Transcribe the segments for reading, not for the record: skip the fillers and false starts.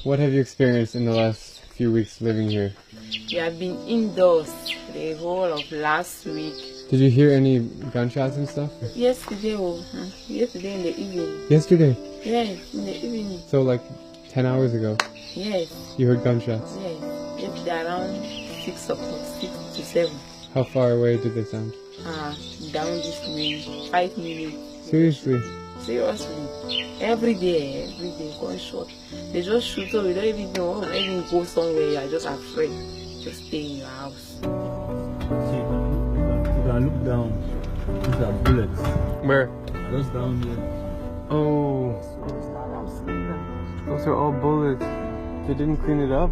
What have you experienced in the last few weeks living here? We have been indoors the whole of last week. Did you hear any gunshots and stuff? Yesterday in the evening. Yesterday? Yes, in the evening. So like 10 hours ago? Yes. You heard gunshots? Yes. Yesterday around 6 o'clock, 6 to 7. How far away did they sound? Down this way, 5 minutes. Seriously? Seriously. Every day, gunshot. They just shoot, so we don't even know. When you go somewhere, you are just afraid. Just stay in your house. See, you can look down. These are bullets. Where? Just down here. Oh. Those are all bullets. They didn't clean it up?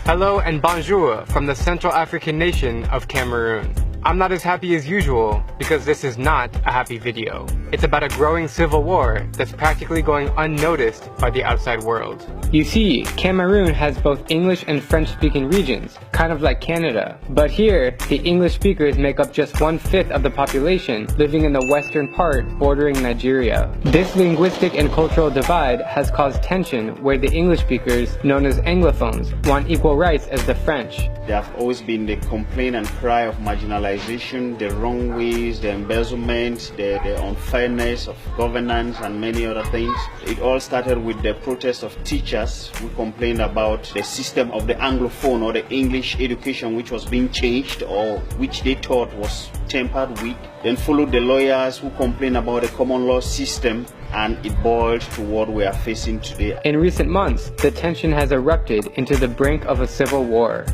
Hello and bonjour from the Central African nation of Cameroon. I'm not as happy as usual because this is not a happy video. It's about a growing civil war that's practically going unnoticed by the outside world. You see, Cameroon has both English and French-speaking regions, kind of like Canada. But here, the English speakers make up just 1/5 of the population living in the western part bordering Nigeria. This linguistic and cultural divide has caused tension where the English speakers, known as Anglophones, want equal rights as the French. There have always been the complaint and cry of marginalization, the wrong ways, the embezzlement, the unfairness of governance and many other things. It all started with the protest of teachers who complained about the system of the Anglophone or the English education which was being changed or which they thought was tempered with. Then followed the lawyers who complained about the common law system, and it boiled to what we are facing today. In recent months, the tension has erupted into the brink of a civil war.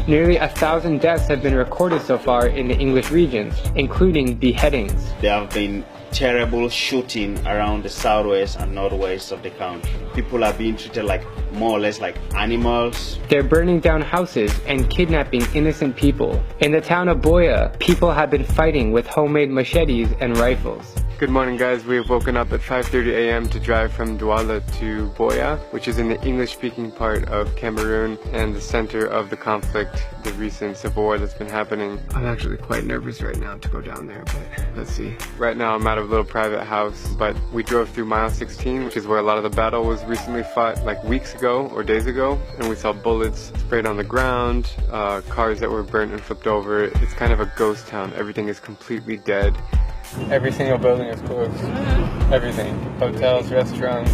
Nearly 1,000 deaths have been recorded so far in the English regions, including beheadings. There have been terrible shooting around the southwest and northwest of the country. People are being treated like more or less like animals. They're burning down houses and kidnapping innocent people. In the town of Biya, people have been fighting with homemade machetes and rifles. Good morning guys, we have woken up at 5:30 a.m. to drive from Douala to Biya, which is in the English-speaking part of Cameroon and the center of the conflict, the recent civil war that's been happening. I'm actually quite nervous right now to go down there, but let's see. Right now I'm at a little private house, but we drove through mile 16, which is where a lot of the battle was recently fought, like weeks ago or days ago, and we saw bullets sprayed on the ground, cars that were burnt and flipped over. It's kind of a ghost town. Everything is completely dead. Every single building is closed. Everything. Hotels, restaurants,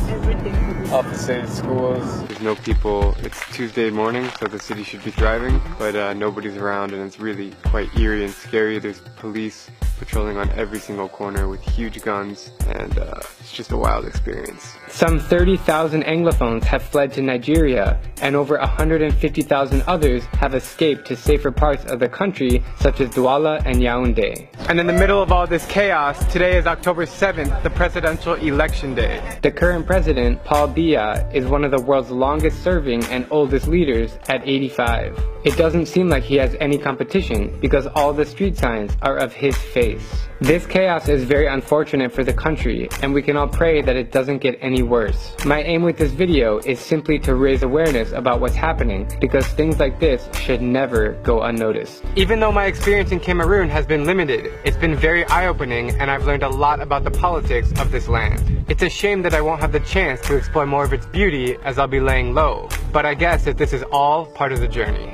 offices, schools. There's no people. It's Tuesday morning, so the city should be thriving, but nobody's around, and it's really quite eerie and scary. There's police patrolling on every single corner with huge guns, and it's just a wild experience. Some 30,000 Anglophones have fled to Nigeria, and over 150,000 others have escaped to safer parts of the country, such as Douala and Yaoundé. And in the middle of all this chaos, today is October 7th, the presidential election day. The current president, Biya, is one of the world's longest serving and oldest leaders at 85. It doesn't seem like he has any competition because all the street signs are of his face. This chaos is very unfortunate for the country, and we can all pray that it doesn't get any worse. My aim with this video is simply to raise awareness about what's happening, because things like this should never go unnoticed. Even though my experience in Cameroon has been limited, it's been very eye-opening, and I've learned a lot about the politics of this land. It's a shame that I won't have the chance to explore more of its beauty, as I'll be laying low, but I guess that this is all part of the journey.